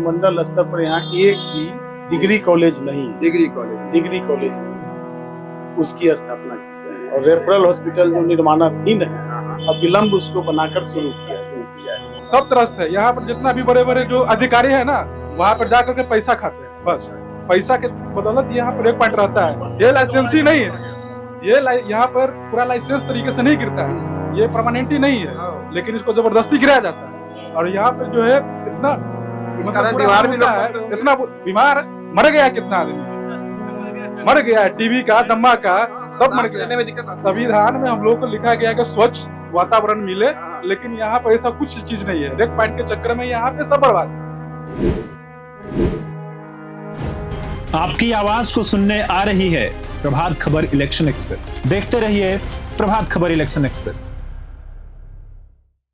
अनुमंडल स्तर पर यहाँ एक भी डिग्री कॉलेज नहीं है। डिग्री कॉलेज उसकी स्थापना की जाए और रेफरल हॉस्पिटल जो निर्माणाधीन है अब विलम्ब उसको बनाकर शुरू किया है। सब त्रस्त है यहाँ पर। जितना भी बड़े बड़े जो अधिकारी है ना, वहाँ पर जाकर के पैसा खाते हैं। बस पैसा के बदौलत यहाँ पर एक पॉइंट रहता है, ये लाइसेंसी नहीं है। ये यहाँ पर पूरा लाइसेंस तरीके से नहीं गिरता है, ये परमानेंट ही नहीं है, लेकिन इसको जबरदस्ती गिराया जाता है। और यहाँ पे जो है इतना बीमार भी है, इतना बीमार मर गया, कितना आदमी मर गया है, टीबी का, दम्मा का, सब मर गया। संविधान में हम लोग को लिखा गया कि स्वच्छ वातावरण मिले, लेकिन यहाँ पर ऐसा कुछ चीज नहीं है। रेड पॉइंट के चक्कर में यहाँ पे सब बर्बाद। आपकी आवाज को सुनने आ रही है प्रभात खबर इलेक्शन एक्सप्रेस। देखते रहिए प्रभात खबर इलेक्शन एक्सप्रेस।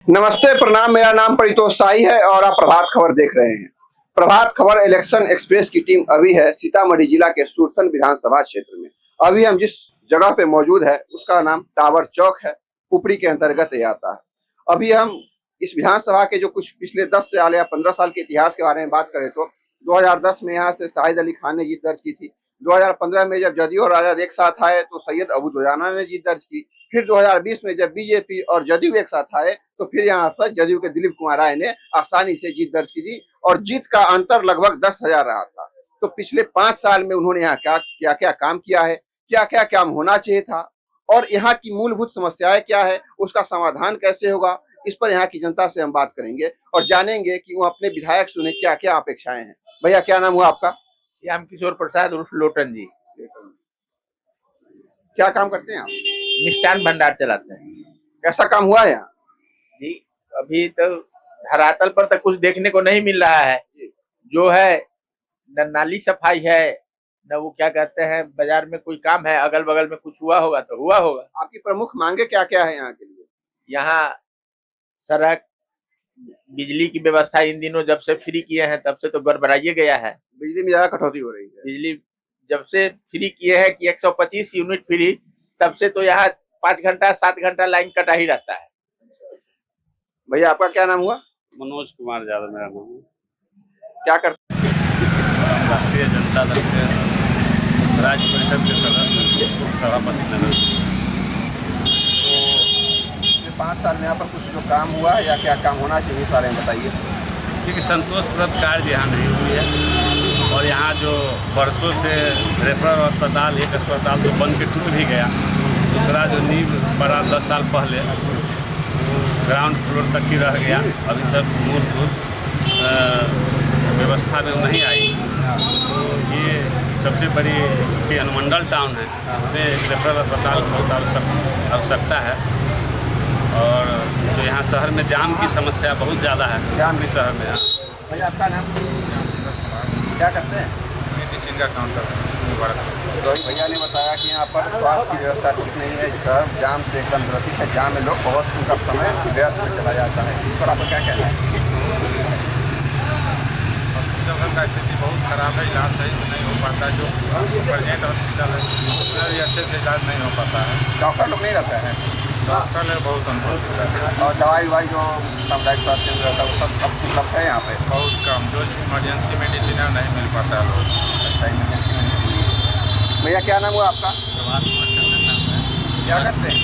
नमस्ते, प्रणाम। मेरा नाम परितोष शाही है और आप प्रभात खबर देख रहे हैं। प्रभात खबर इलेक्शन एक्सप्रेस की टीम अभी है सीतामढ़ी जिला के सुरसन विधानसभा क्षेत्र में। अभी हम जिस जगह पे मौजूद है उसका नाम टावर चौक है, पुपरी के अंतर्गत ये आता है। अभी हम इस विधानसभा के जो कुछ पिछले 10 साल या 15 साल के इतिहास के बारे में बात करें तो 2010 में यहाँ से शाहिद अली खान ने जीत दर्ज की थी। 2015 में जब जदयू और राजद एक साथ आए तो सैयद अबू दुजाना ने जीत दर्ज की। फिर 2020 में जब बीजेपी और जदयू एक साथ आए तो फिर यहाँ पर जदयू के दिलीप कुमार राय ने आसानी से जीत दर्ज की थी और जीत का अंतर लगभग 10,000 रहा था। तो पिछले 5 साल में उन्होंने यहाँ क्या क्या काम किया है, क्या क्या काम होना चाहिए था और यहाँ की मूलभूत समस्याएं क्या है, उसका समाधान कैसे होगा, इस पर यहाँ की जनता से हम बात करेंगे और जानेंगे कि वो अपने विधायक से उन्हें क्या क्या अपेक्षाएं हैं। भैया, क्या नाम हुआ आपका? श्याम किशोर प्रसाद उर्फ लोटन जी। क्या काम करते हैं आप? मिष्ठान भंडार चलाते हैं। कैसा काम हुआ है यहाँ? जी, अभी तो धरातल पर तक कुछ देखने को नहीं मिल रहा है। जो है न नाली सफाई है, न वो क्या कहते हैं बाजार में कोई काम है। अगल बगल में कुछ हुआ होगा तो हुआ होगा। आपकी प्रमुख मांगे क्या क्या है यहाँ के लिए? यहाँ सड़क, बिजली की व्यवस्था इन दिनों जब से फ्री किए हैं तब से तो गड़बड़ाइए गया है। बिजली में ज्यादा कटौती हो रही है। बिजली जब से फ्री किए हैं कि 125 यूनिट फ्री, तब से तो यहाँ 5 घंटा 7 घंटा लाइन कटा ही रहता है। भैया, आपका क्या नाम हुआ? मनोज कुमार यादव मेरा नाम है। क्या करते? राष्ट्रीय जनता दल के राज्य परिषद के सदस्य, सभापति नगर। तो 5 साल में यहाँ पर कुछ जो काम हुआ है या क्या काम होना चाहिए इस बारे में बताइए। क्योंकि संतोषप्रद कार्य यहाँ नहीं हुई है और यहाँ जो वर्षों से रेफरल अस्पताल, एक अस्पताल तो बन के टूट भी गया, दूसरा जो नींव पड़ा 10 साल पहले ग्राउंड फ्लोर तक ही रह गया, अभी तक मूलभूत व्यवस्था में नहीं आई। तो ये सबसे बड़ी चूँकि अनुमंडल टाउन है, इसमें एक रेफरल अस्पताल की बहुत आवश्यकता है। और जो यहाँ शहर में जाम की समस्या बहुत ज़्यादा है, जाम भी शहर में है। भैया, आपका नाम? क्या करते हैं? मेडिसिन का काउंटर। तो भैया ने बताया कि यहाँ पर स्वास्थ्य की व्यवस्था ठीक नहीं है, शहर जाम से एकदम ग्रसित है। जाम में लोग बहुत उनका समय व्यर्थ में चला जाता है। इस पर आपका क्या कहना है? हॉस्पिटल का स्थिति बहुत खराब है, इलाज सही से नहीं हो पाता। जो सुपरजेंट हॉस्पिटल है उसमें भी अच्छे से इलाज नहीं हो पाता है। डॉक्टर लोग नहीं रहता है, डॉक्टर लोग बहुत अनुपस्थित रहते हैं। और दवाई जो सामुदायिक स्वास्थ्य केंद्र रहता है वो सब उपलब्ध है यहाँ पे? बहुत कम, जो इमरजेंसी मेडिसिन है नहीं मिल पाता है लोग। अच्छा, इमरजेंसी में। भैया, क्या नाम हुआ आपका? प्रभात कुमार चंदन नाम है। क्या करते हैं?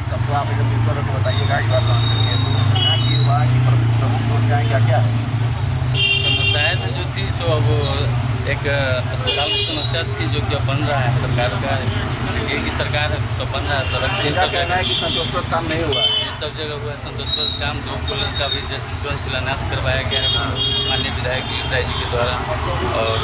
तब तो आप जब बिल्कुल बताइएगा कि बात क्या क्या है? समस्याएं तो जो थी सो अब एक अस्पताल की समस्या थी जो कि अब बन रहा है। सरकार का एक ही सरकार है तो बन रहा है। सड़क क्या कहना है कि संतोषप्रद काम नहीं हुआ? ये सब जगह हुआ है संतोषप्रद काम। 2 पुल का भी तुरंत शिलान्यास करवाया गया है माननीय विधायक राय जी के द्वारा। और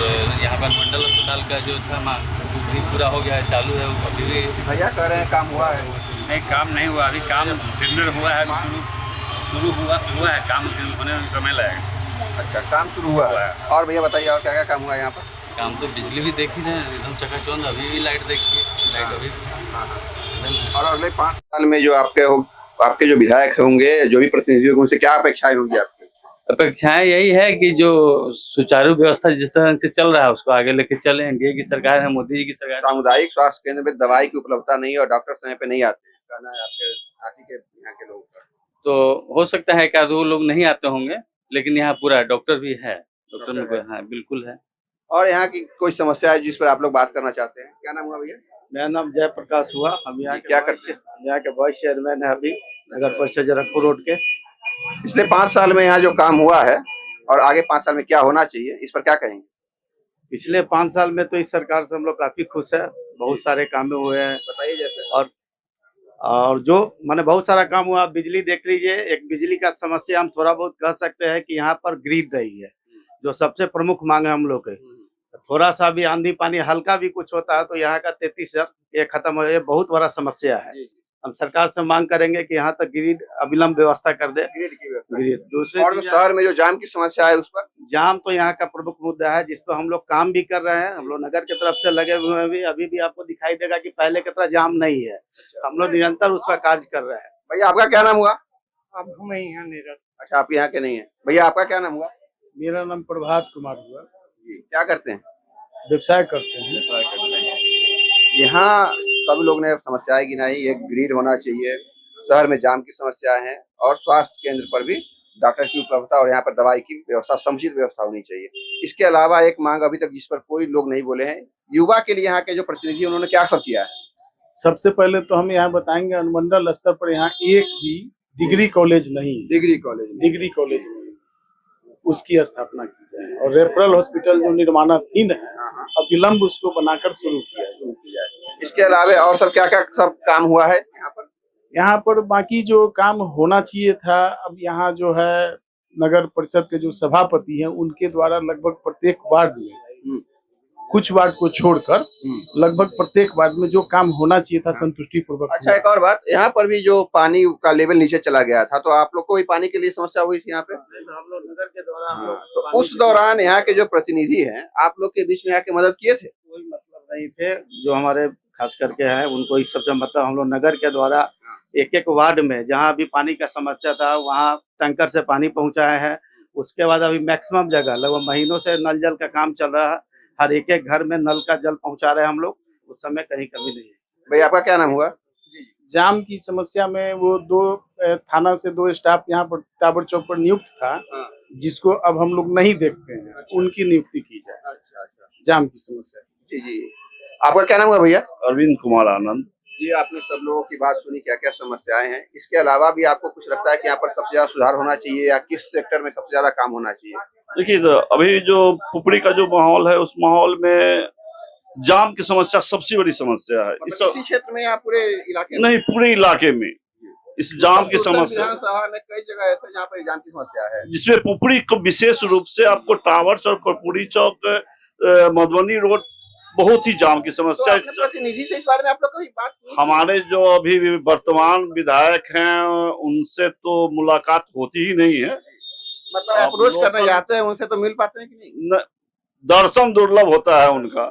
यहाँ पर मंडल अस्पताल का जो था भी पूरा हो गया है, चालू है अभी भी। भैया कह रहे हैं काम हुआ है? नहीं, काम नहीं हुआ, अभी काम टेंडर हुआ है, शुरू हुआ है, काम होने में समय लगेगा। अच्छा, काम शुरू हुआ है। और भैया बताइए और क्या क्या काम हुआ है यहाँ पर? काम तो बिजली भी देखी है एकदम चकाचौंध, अभी भी लाइट देखिए, लाइट अभी। और अगले 5 साल में जो आपके जो विधायक होंगे, जो भी प्रतिनिधि होंगे, उनसे क्या अपेक्षाएं होंगी आपकी? अपेक्षाएं यही है कि जो सुचारू व्यवस्था जिस तरह से चल रहा है उसको आगे लेके चले। एनडीए की सरकार है, मोदी जी की सरकार। सामुदायिक स्वास्थ्य केंद्र में दवाई की उपलब्धता नहीं है और डॉक्टर समय पे नहीं आते हैं, कहना है आपके साथी के यहाँ के लोगों का। तो हो सकता है कि वो लोग नहीं आते होंगे, लेकिन यहाँ पूरा डॉक्टर भी है, डॉक्टर में कोई हाँ बिल्कुल है। और यहाँ की कोई समस्या है जिस पर आप लोग बात करना चाहते हैं? क्या नाम हुआ भैया? मेरा नाम जयप्रकाश हुआ। हम यहाँ क्या करते हैं? यहाँ के वाइस चेयरमैन है अभी नगर परिषद जनकपुर रोड के। पिछले 5 साल में यहाँ जो काम हुआ है और आगे 5 साल में क्या होना चाहिए, इस पर क्या कहेंगे? पिछले 5 साल में तो इस सरकार से हम लोग काफी खुश है, बहुत सारे काम हुए हैं। बताइए जैसे। और जो माने बहुत सारा काम हुआ। बिजली देख लीजिए, एक बिजली का समस्या हम थोड़ा बहुत कह सकते हैं कि यहाँ पर ग्रिड रही है, जो सबसे प्रमुख मांग है हम लोग के। थोड़ा सा भी आंधी पानी हल्का भी कुछ होता है तो यहाँ का 33 ये खत्म हो, ये बहुत बड़ा समस्या है। हम सरकार से मांग करेंगे कि यहाँ तक ग्रिड अविलंब व्यवस्था कर दे। ग्रिड दूसरे और शहर में जो जाम की समस्या है उस पर? जाम तो यहाँ का प्रमुख मुद्दा है, जिस पर हम लोग काम भी कर रहे हैं। हम लोग नगर की तरफ से लगे हुए हैं भी, अभी भी आपको दिखाई देगा कि पहले की तरह जाम नहीं है। हम लोग निरंतर उस पर कार्य कर रहे हैं। भैया आपका क्या नाम हुआ? अब हम यहाँ नीरज। अच्छा, आप यहाँ के नहीं है। भैया आपका क्या नाम हुआ? मेरा नाम प्रभात कुमार हुआ। क्या करते हैं? व्यवसाय करते हैं। यहाँ सभी लोग ने समस्याएं गिनाई। एक ग्रिड होना चाहिए, शहर में जाम की समस्या है और स्वास्थ्य केंद्र पर भी डॉक्टर की उपलब्धता और यहाँ पर दवाई की व्यवस्था, समुचित व्यवस्था होनी चाहिए। इसके अलावा एक मांग अभी तक जिस पर कोई लोग नहीं बोले हैं, युवा के लिए यहाँ के जो प्रतिनिधि उन्होंने क्या सब किया है? सबसे पहले तो हम यहाँ बताएंगे अनुमंडल स्तर पर यहाँ एक भी डिग्री कॉलेज नहीं, डिग्री कॉलेज नहीं, उसकी स्थापना की जाए। और रेफरल हॉस्पिटल जो निर्माणाधीन है, अब विलम्ब उसको बनाकर शुरू किया जाए। इसके अलावा और सब क्या क्या सब काम हुआ है यहाँ पर बाकी जो काम होना चाहिए था, अब यहाँ जो है नगर परिषद के जो सभापति हैं उनके द्वारा लगभग प्रत्येक वार्ड में, कुछ वार्ड को छोड़कर लगभग प्रत्येक वार्ड में जो काम होना चाहिए था संतुष्टि पूर्वक। अच्छा, एक और बात, यहाँ पर भी जो पानी का लेवल नीचे चला गया था, तो आप लोग को भी पानी के लिए समस्या हुई थी यहाँ पे? हम लोग नगर के द्वारा तो उस दौरान यहाँ के जो प्रतिनिधि हैं, आप लोग के बीच में आके मदद किए थे? कोई मतलब नहीं थे। जो हमारे खास करके है उनको इस सबसे मतलब हम लोग नगर के द्वारा एक एक वार्ड में जहाँ भी पानी का समस्या था वहाँ टैंकर से पानी पहुँचाए हैं। उसके बाद अभी मैक्सिमम जगह लगभग महीनों से नल जल का काम चल रहा है। हर एक एक घर में नल का जल पहुँचा रहे हैं हम लोग, उस समय कहीं कमी नहीं है। भाई आपका क्या नाम हुआ? जाम की समस्या में वो 2 थाना से 2 स्टाफ यहाँ पर टावर चौक पर नियुक्त था, जिसको अब हम लोग नहीं देखते हैं, उनकी नियुक्ति की जाए। जाम की समस्या। जी, आपका क्या नाम हुआ भैया? अरविंद कुमार आनंद। जी, आपने सब लोगों की बात सुनी, क्या क्या समस्याएं हैं। इसके अलावा भी आपको कुछ लगता है कि यहाँ पर सबसे ज्यादा सुधार होना चाहिए या किस सेक्टर में सबसे ज्यादा काम होना चाहिए? देखिए, तो अभी जो पुपड़ी का जो माहौल है, उस माहौल में जाम की समस्या सबसे बड़ी समस्या है। इसी क्षेत्र में या पूरे इलाके में? नहीं, पूरे इलाके में इस जाम की समस्या। विधानसभा में कई जगह ऐसे जहाँ पर जाम की समस्या है, जिसमें पुपड़ी को विशेष रूप से आपको टावर चौक, कर्पूरी चौक, मधुबनी रोड बहुत ही जाम की समस्या। तो प्रतिनिधि से इस बारे में आप लोग कभी बात की? हमारे जो अभी वर्तमान विधायक हैं उनसे तो मुलाकात होती ही नहीं है। मतलब अप्रोच करना चाहते हैं, उनसे तो मिल पाते हैं कि नहीं? दर्शन दुर्लभ होता है उनका।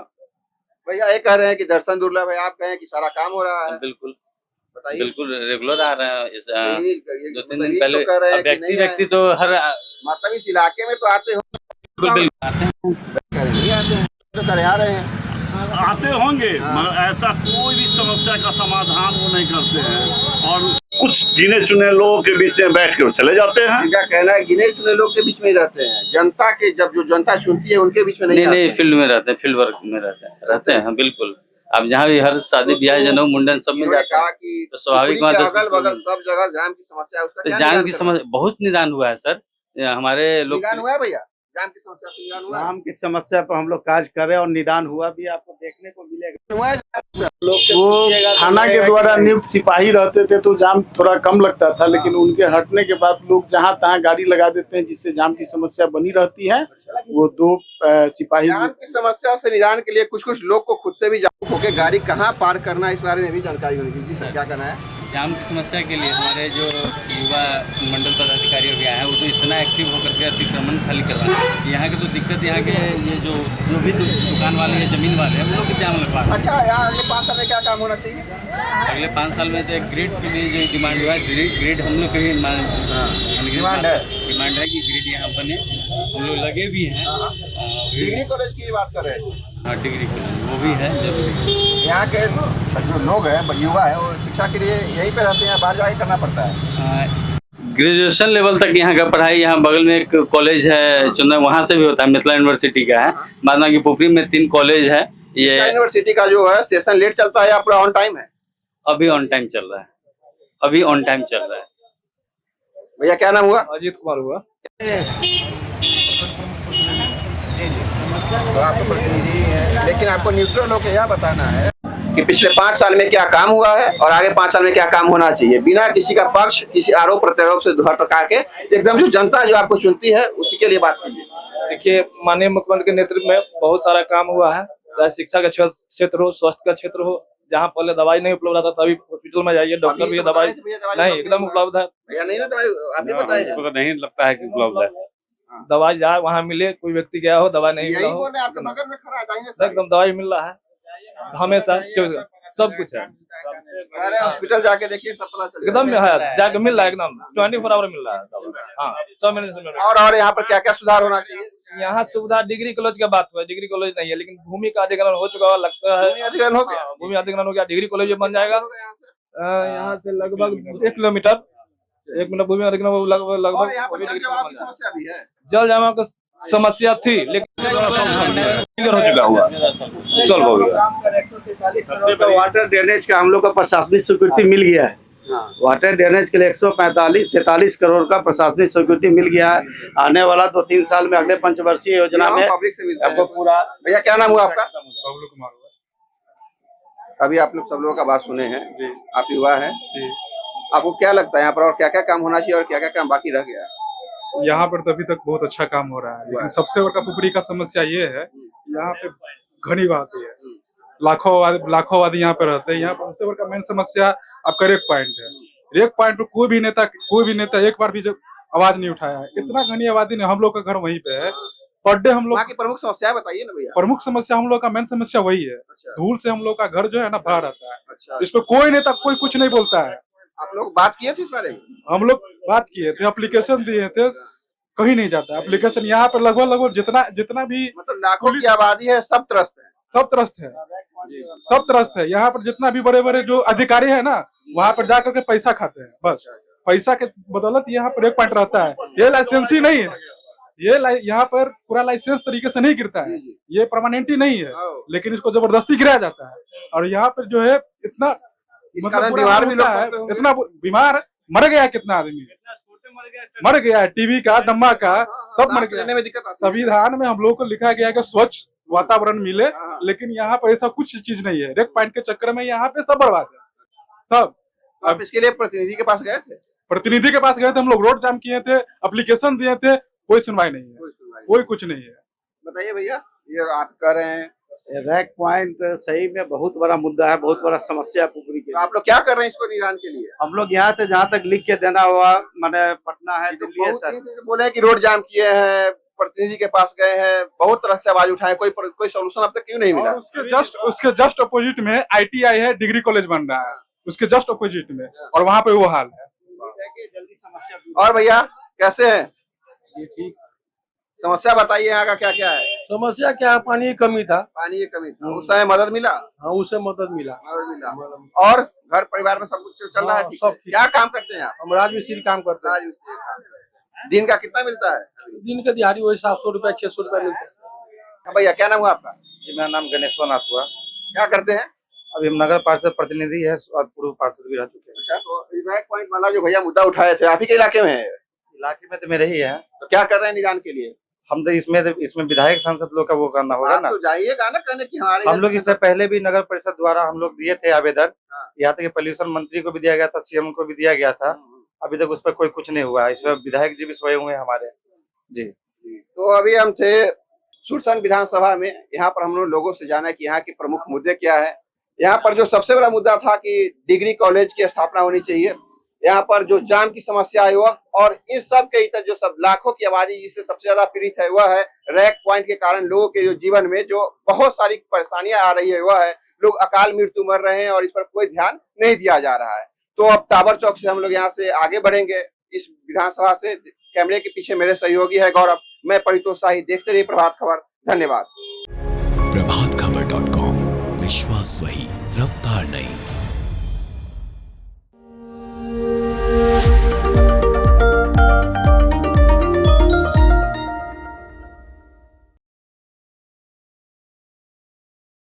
भैया ये कह रहे हैं कि दर्शन दुर्लभ है, आप कहें कि सारा काम हो रहा है। बिल्कुल बताइए। बिल्कुल रेगुलर आ रहे हैं। 2-3 दिन पहले पहले व्यक्ति तो हर मतलब इस इलाके में तो आते हो, बिल्कुल आते हैं, नहीं आते हैं तो करे आ रहे हैं। आते होंगे, मगर ऐसा कोई भी समस्या का समाधान वो नहीं करते हैं और कुछ गिने चुने लोगों के बीच में बैठ के चले जाते हैं। इनका कहना है गिने चुने लोग के बीच में ही रहते हैं, जनता के जब जो जनता चुनती है उनके बीच में नहीं फील्ड में रहते हैं, फील्ड वर्क में रहते हैं। बिल्कुल, अब जहाँ भी हर शादी ब्याह जन्म मुंडन सब में जाते हैं, तो स्वाभाविक बात है अगल बगल सब जगह जाम की समस्या है। उसका जाम की समस्या बहुत निदान हुआ है सर। हमारे लोग निदान हुआ है भैया, जाम की समस्या से निदान हुआ है? जाम की समस्या पर हम लोग कार्य करें और निदान हुआ भी आपको देखने को मिलेगा। वो थाना के द्वारा नियुक्त सिपाही रहते थे तो जाम थोड़ा कम लगता था, लेकिन उनके हटने के बाद लोग जहाँ तहाँ गाड़ी लगा देते हैं, जिससे जाम की समस्या बनी रहती है। वो 2 सिपाही जाम की समस्या से निदान के लिए कुछ कुछ लोग को खुद से भी जागरूक होकर गाड़ी कहाँ पार्क करना है, इस बारे में भी जानकारी होनी चाहिए। जी सर, क्या कहना है? जाम की समस्या के लिए हमारे जो युवा मंडल पदाधिकारी हो गया है, वो तो इतना एक्टिव होकर के अतिक्रमण खाली कर रहा है। यहाँ की तो दिक्कत, यहाँ के ये जो भी दुकान वाले या जमीन वाले हैं, वो लोग जाम लगवा रहे हैं। अच्छा, यहाँ अगले 5 साल में क्या काम होना चाहिए? अगले 5 साल में तो एक ग्रिड के लिए जो डिमांड हुआ है, ग्रिड हम लोग की डिमांड है कि ग्रिड यहाँ बने। हम लोग लगे भी हैं। डिग्री कॉलेज की बात कर रहे हैं? हाँ, डिग्री कॉलेज वो भी है जरूरी। यहाँ के जो लोग हैं, युवा है, वो शिक्षा के लिए यहीं पे रहते हैं, बाहर जाके करना पड़ता है? ग्रेजुएशन लेवल तक यहाँ का पढ़ाई, यहाँ बगल में एक कॉलेज है चंदन, वहाँ से भी होता है, मिथिला यूनिवर्सिटी का है। बाद बाकी पुपरी में 3 कॉलेज है। ये यूनिवर्सिटी का जो है सेशन लेट चलता है या पूरा ऑन टाइम है? अभी ऑन टाइम चल रहा है, अभी ऑन टाइम चल रहा है। भैया क्या नाम हुआ? अजीत कुमार हुआ। तो आप तो प्रतिनिधि हैं, लेकिन आपको न्यूट्रल होकर यह बताना है कि पिछले 5 साल में क्या काम हुआ है और आगे 5 साल में क्या काम होना चाहिए, बिना किसी का पक्ष, किसी आरोप प्रत्यारोप से भटका के एकदम जो जनता जो आपको चुनती है उसी के लिए बात कीजिए। देखिए, माननीय मुख्यमंत्री के नेतृत्व में बहुत सारा काम हुआ है, चाहे शिक्षा का क्षेत्र हो, स्वास्थ्य का क्षेत्र हो। जहाँ पहले दवाई नहीं उपलब्ध था तभी हॉस्पिटल में जाइए, डॉक्टर भी दवाई नहीं एकदम उपलब्ध है। भैया नहीं ना दवाई आप ही बताइए। हमको तो नहीं लगता है कि उपलब्ध है। दवाई जहाँ वहाँ मिले, कोई व्यक्ति गया हो दवाई नहीं मिला हो, आपके बगल में खड़ा है, दाहिने साइड। एकदम दवाई मिल रहा है हमेशा, सब कुछ है। अरे हॉस्पिटल जाके देखिए सब पता चल एकदम है, जाके मिल रहा है, एकदम 24 आवर मिल रहा है। हाँ, 100 मिनट से मिल रहा है। और यहाँ पर क्या क्या सुधार होना चाहिए? यहाँ सुविधा डिग्री कॉलेज का बात हुआ, डिग्री कॉलेज नहीं है, लेकिन भूमि का अधिग्रहण हो चुका है, लगता है अधिग्रहण हो गया। भूमि अधिग्रहण हो गया, डिग्री कॉलेज भी बन जाएगा। यहाँ से लगभग 1 किलोमीटर, 1 मिनट भूमि अधिग्रहण लगभग समस्या भी है। जल जमाव की समस्या थी, लेकिन क्लियर हो चुका हुआ, सॉल्व हो गया। वाटर ड्रेनेज का हम लोग का प्रशासनिक स्वीकृति मिल गया है। वाटर ड्रेनेज के लिए 143 करोड़ का प्रशासनिक स्वीकृति मिल गया है। आने वाला 2-3 साल में अगले पंचवर्षीय योजना में पब्लिक से मिलता आपको है। पूरा। भैया क्या नाम हुआ आपका? बबलू कुमार हुआ। अभी आप लोग सब लोगों का बात सुने हैं, आप युवा हैं, आपको क्या लगता है यहाँ पर और क्या क्या काम होना चाहिए और क्या क्या काम बाकी रह गया? यहाँ पर तो अभी तक बहुत अच्छा काम हो रहा है, लेकिन सबसे बड़ा पुपरी का समस्या ये है, यहाँ पे घनी आबादी है, लाखों आबादी यहाँ पे रहते हैं। यहाँ पर सबसे बड़ा मेन समस्या आपका रेक पॉइंट है। रेक पॉइंट पर कोई भी नेता एक बार भी जब आवाज नहीं उठाया है। इतना घनी आबादी ने, हम लोग का घर वहीं पे है, पर डे हम लोग वहाँ की प्रमुख समस्या बताइए ना भैया। प्रमुख समस्या हम लोग का मेन समस्या वही है। अच्छा। धूल से हम लोग का घर जो है ना भरा रहता है। अच्छा। इस पर कोई नेता कोई कुछ नहीं बोलता है। आप लोग बात किए थे इस बारे में? हम लोग बात किए थे, एप्लीकेशन दिए थे, कहीं नहीं जाता एप्लीकेशन। यहाँ पर लगभग जितना भी मतलब लाखों की आबादी है, सब त्रस्त है। सब त्रस्त है। यहाँ पर जितना भी बड़े जो अधिकारी है ना, वहाँ पर जाकर के पैसा खाते हैं, बस पैसा के बदौलत यहाँ पर एक पॉइंट रहता है। ये लाइसेंसी नहीं है, ये यहाँ पर पूरा लाइसेंस तरीके से नहीं गिरता है, ये परमानेंटली नहीं है, लेकिन इसको जबरदस्ती गिराया जाता है। और यहाँ पर जो है इतना मतलब बीमार भी लोग है, इतना बीमार मर गया, कितना आदमी मर गया है, टीबी का, दम्मा का, सब मर गया। में दिक्कत आती है। संविधान में हम लोग को लिखा गया है कि स्वच्छ वातावरण मिले, लेकिन यहाँ पर ऐसा कुछ चीज नहीं है। रेक पॉइंट के चक्कर में यहाँ पे सब बर्बाद है, सब। आप इसके लिए प्रतिनिधि के पास गए थे? प्रतिनिधि के पास गए थे, हम लोग रोड जाम किए थे, एप्लीकेशन दिए थे, कोई सुनवाई नहीं है, कोई कुछ नहीं है। बताइए भैया, ये आप कह रहे हैं रैक पॉइंट सही में बहुत बड़ा मुद्दा है, बहुत बड़ा समस्या है पुपरी के तो आप लोग क्या कर रहे हैं इसको निदान के लिए? हम लोग यहाँ से जहाँ तक लिख के देना हुआ, माने पटना है, दिल्ली है सर। बोले कि रोड जाम किए हैं, प्रतिनिधि के पास गए हैं, बहुत तरह से आवाज उठाए, कोई सोल्यूशन अब तक क्यों नहीं मिला? और उसके जस्ट अपोजिट में ITI है, डिग्री कॉलेज बन रहा है, उसके जस्ट अपोजिट में, और वहाँ पे वो हाल है। जल्दी समस्या। और भैया कैसे हैं? ये ठीक। समस्या बताइए यहाँ का क्या क्या है? समस्या क्या है? पानी की कमी था। पानी की कमी था, उस समय मदद मिला? हाँ, उससे मदद मिला। और घर परिवार में सब कुछ चल रहा है? ठीक है। क्या काम करते हैं आप? हम राजमिस्त्री काम करते हैं। राजमिस्त्री काम करते हैं। दिन का कितना मिलता है? दिन के दिहाड़ी वही 700 रुपया 600 रुपया मिलता है। भैया क्या नाम हुआ आपका? जी, मेरा नाम गणेश्वर नाथ हुआ। क्या करते हैं? अभी हम नगर पार्षद प्रतिनिधि है और पूर्व पार्षद भी रह चुके हैं। अच्छा, तो रैक पॉइंट वाला जो भैया मुद्दा उठाए थे, आप ही के इलाके में है? इलाके में तो मेरे ही है। तो क्या कर रहे हैं निदान के लिए? हम तो इसमें विधायक सांसद लोग का वो करना होगा ना। तो जाइएगा ना करने की हमारे। हम लोग इससे पहले भी नगर परिषद द्वारा हम लोग दिए थे आवेदन, यहाँ तक पॉल्यूशन मंत्री को भी दिया गया था, CM को भी दिया गया था। अभी तक उस पर कोई कुछ नहीं हुआ है। इसमें विधायक जी भी सोए हुए हैं हमारे। जी, तो अभी हम थे सुरसन विधानसभा में। यहाँ पर हम लोगों से जाना कि यहाँ के प्रमुख मुद्दे क्या है। यहाँ पर जो सबसे बड़ा मुद्दा था कि डिग्री कॉलेज की स्थापना होनी चाहिए। यहाँ पर जो जाम की समस्या है वह, और इस सब के इतर जो सब लाखों की आबादी जिससे सबसे ज्यादा पीड़ित है वह है रैक पॉइंट के कारण लोगों के जो जीवन में जो बहुत सारी परेशानियां आ रही है वह है, लोग अकाल मृत्यु मर रहे हैं और इस पर कोई ध्यान नहीं दिया जा रहा है। तो अब टावर चौक से हम लोग यहाँ से आगे बढ़ेंगे इस विधानसभा से। कैमरे के पीछे मेरे सहयोगी है गौरव, मैं परितोष शाही। देखते रहिए प्रभात खबर। धन्यवाद। प्रभातखबर.com, विश्वास वही, रफ्तार नहीं।